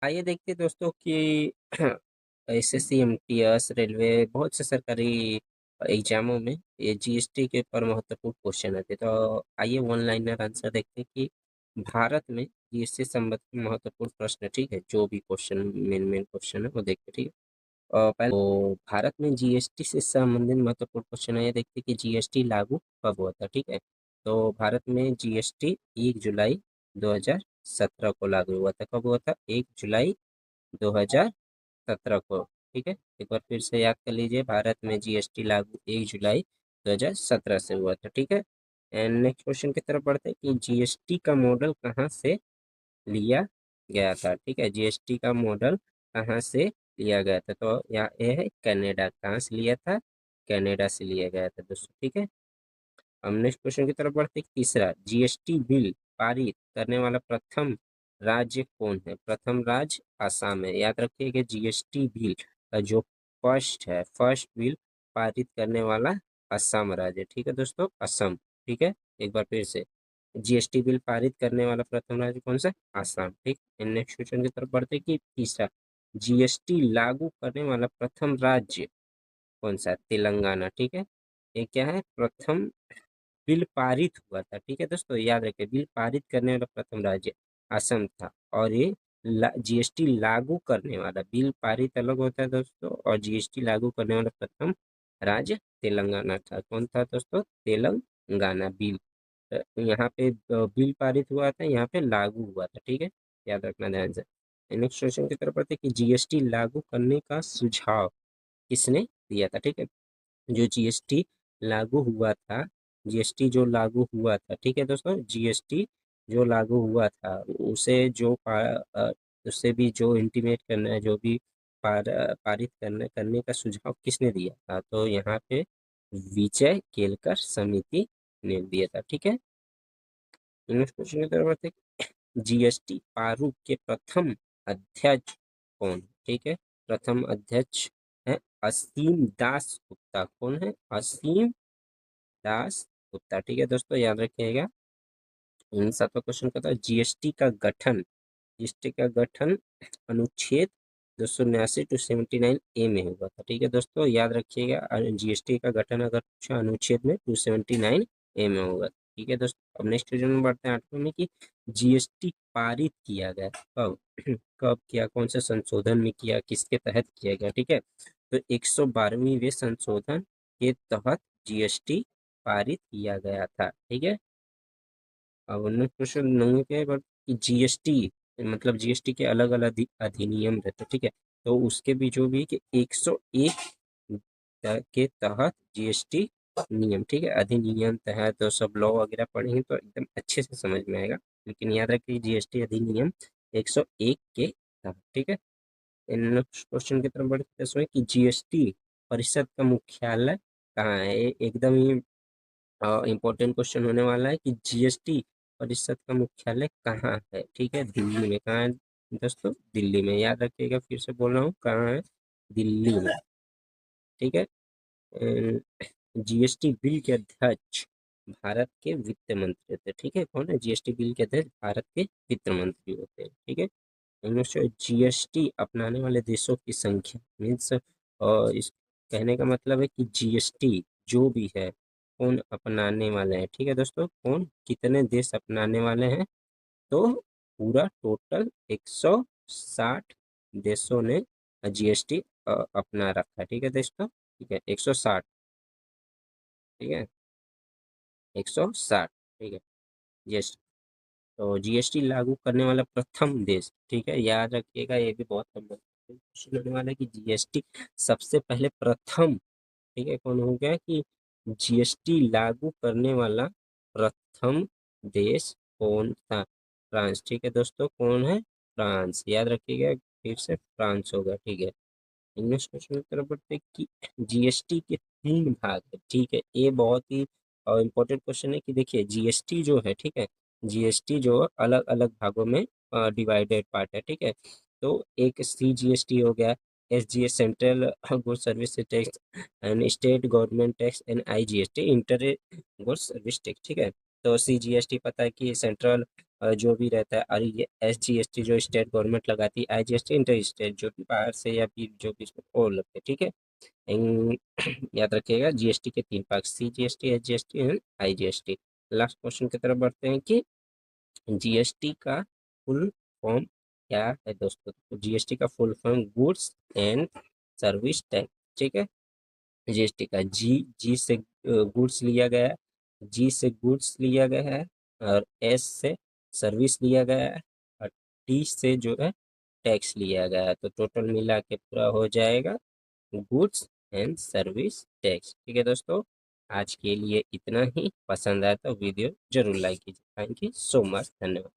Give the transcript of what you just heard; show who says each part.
Speaker 1: आइए देखते हैं दोस्तों कि एसएससी, एमटीएस, रेलवे बहुत से सरकारी एग्जामों में ये जीएसटी के ऊपर महत्वपूर्ण क्वेश्चन आते हैं। तो आइए वन लाइनर आंसर देखते हैं कि भारत में जीएसटी संबंधित महत्वपूर्ण प्रश्न, ठीक है, जो भी क्वेश्चन मेन मेन क्वेश्चन है वो देखते हैं, ठीक है। पहले तो भारत में जीएसटी से संबंधित महत्वपूर्ण क्वेश्चन है, ये देखते हैं कि जीएसटी लागू कब हुआ था, ठीक है। तो भारत में जीएसटी 1 जुलाई 2017 को लागू हुआ था। कब हुआ था? 1 जुलाई 2017 को, ठीक है। एक बार फिर से याद कर लीजिए, भारत में जीएसटी लागू 1 जुलाई 2017 से हुआ था, ठीक है। एंड नेक्स्ट क्वेश्चन की तरफ बढ़ते हैं कि जीएसटी का मॉडल कहाँ से लिया गया था, ठीक है। जीएसटी का मॉडल कहाँ से लिया गया था? तो यहाँ ये है कनाडा। कहाँ से लिया था? कनाडा से लिया गया था दोस्तों, ठीक है। हम नेक्स्ट क्वेश्चन की तरफ बढ़ते हैं। तीसरा, जीएसटी बिल पारित करने वाला प्रथम राज्य कौन है? प्रथम राज्य आसाम है। याद रखिएगा, जीएसटी बिल का जो फर्स्ट बिल पारित करने वाला असम राज्य, ठीक है दोस्तों, असम, ठीक है। एक बार फिर से, जीएसटी बिल पारित करने वाला प्रथम राज्य कौन सा? आसाम, ठीक। नेक्स्ट क्वेश्चन की तरफ बढ़ते हैं कि तीसरा, जीएसटी लागू करने वाला प्रथम राज्य कौन सा? तेलंगाना, ठीक है। ये क्या है? प्रथम बिल पारित हुआ था, ठीक है दोस्तों, याद रखिए, बिल पारित करने वाला प्रथम राज्य असम था। और ये जीएसटी लागू करने वाला, बिल पारित अलग होता है दोस्तों, और जीएसटी लागू करने वाला प्रथम राज्य तेलंगाना था। कौन था दोस्तों? तेलंगाना। यहाँ पे बिल पारित हुआ था, यहाँ पे लागू हुआ था, ठीक है, याद रखना ध्यान से। नेक्स्ट क्वेश्चन की तरफ बढ़ते हैं कि जीएसटी लागू करने का सुझाव किसने दिया था, ठीक है। जो जीएसटी लागू हुआ था, जीएसटी जो लागू हुआ था, ठीक है दोस्तों, जीएसटी जो लागू हुआ था उससे भी जो इंटीमेट करना है, जो भी पारित करने का सुझाव किसने दिया था? तो यहाँ पे विजय केलकर समिति ने दिया था, ठीक है। नेक्स्ट क्वेश्चन की तरफ बढ़ते हैं। जीएसटी प्रारूप के प्रथम अध्यक्ष कौन? ठीक है, प्रथम अध्यक्ष है असीम दास गुप्ता। कौन है? असीम दास गुप्ता, ठीक है दोस्तों, याद रखिएगा। इन सातों क्वेश्चन का था जीएसटी का गठन अनुच्छेद 279 टू 79 ए में हुआ था, ठीक है दोस्तों, याद रखिएगा। जीएसटी का गठन अगर पूछा अनुच्छेद में 279 ए में होगा, ठीक है दोस्तों। अब नेक्स्ट क्वेश्चन में बढ़ते हैं 8वें में कि जीएसटी पारित किया गया कब? कब किया? कौन से संशोधन में किया? किसके तहत किया गया, ठीक है। तो 112वें संशोधन के तहत जीएसटी पारित किया गया था, ठीक है। अब नेक्स्ट क्वेश्चन 9 के बाद कि जीएसटी मतलब जीएसटी के अलग अलग अधिनियम रहते, ठीक है। तो उसके भी जो भी कि 101 के तहत जीएसटी नियम, ठीक है, अधिनियम तहत तो सब लॉ वगैरह पढ़ेंगे तो एकदम अच्छे से समझ में आएगा। लेकिन याद रखिए, जीएसटी अधिनियम 101 के तहत, ठीक है। नेक्स्ट क्वेश्चन की तरफ बढ़ते हैं कि जीएसटी परिषद का मुख्यालय कहाँ है? ये एकदम ही इम्पोर्टेंट क्वेश्चन होने वाला है कि जीएसटी परिषद का मुख्यालय कहाँ है, ठीक है। दिल्ली में। कहाँ है दोस्तों? दिल्ली में। याद रखिएगा, फिर से बोल रहा हूँ, कहाँ है? दिल्ली में, ठीक है। जीएसटी बिल के अध्यक्ष भारत के वित्त मंत्री होते हैं, ठीक है। कौन है? जीएसटी बिल के अध्यक्ष भारत के वित्त मंत्री होते हैं, ठीक है। जीएसटी अपनाने वाले देशों की संख्या मीन्स, और इस कहने का मतलब है कि जीएसटी जो भी है कौन अपनाने वाले हैं, ठीक है दोस्तों, कौन कितने देश अपनाने वाले हैं? तो पूरा टोटल 160 देशों ने जीएसटी अपना रखा है, ठीक है दोस्तों, ठीक है, 160, ठीक है, 160, ठीक है। जीएसटी, तो जीएसटी लागू करने वाला प्रथम देश, ठीक है, याद रखिएगा, ये भी बहुत क्वेश्चन होने वाला है कि जीएसटी सबसे पहले प्रथम, ठीक है, कौन हो गया कि जीएसटी लागू करने वाला प्रथम देश कौन था? फ्रांस, ठीक है दोस्तों, कौन है? फ्रांस, याद रखिएगा, फिर से फ्रांस होगा, ठीक है। नेक्स्ट क्वेश्चन की तरफ बढ़ते हैं कि जीएसटी के 3 भाग है, ठीक है। ये बहुत ही इम्पोर्टेंट क्वेश्चन है कि देखिए, जीएसटी जो है, ठीक है, जीएसटी जो अलग अलग भागों में डिवाइडेड पार्ट है, ठीक है। तो एक सीजीएसटी हो गया, SGS central goods service tax, and state government tax, and IGST inter goods service tax, ठीक है। तो सीजीएसटी पता है कि सेंट्रल जो भी रहता है, और ये SGST जो स्टेट गवर्नमेंट लगाती है, IGST इंटर स्टेट जो कि बाहर से या फिर जो भी इसमें और लगते हैं, ठीक है। याद रखिएगा GST के 3 भाग, CGST, SGST and IGST। Last question की तरफ बढ़ते हैं कि GST का फुल फॉर्म क्या है दोस्तों। तो GST का full form goods and service tax, ठीक है। GST का जी से गुड्स लिया गया है, जी से गुड्स लिया गया है, और S से सर्विस लिया गया है, और T से जो है टैक्स लिया गया है। तो टोटल मिला के पूरा हो जाएगा गुड्स एंड सर्विस टैक्स, ठीक है दोस्तों। आज के लिए इतना ही। पसंद आया तो वीडियो जरूर लाइक कीजिए। थैंक यू सो मच, धन्यवाद।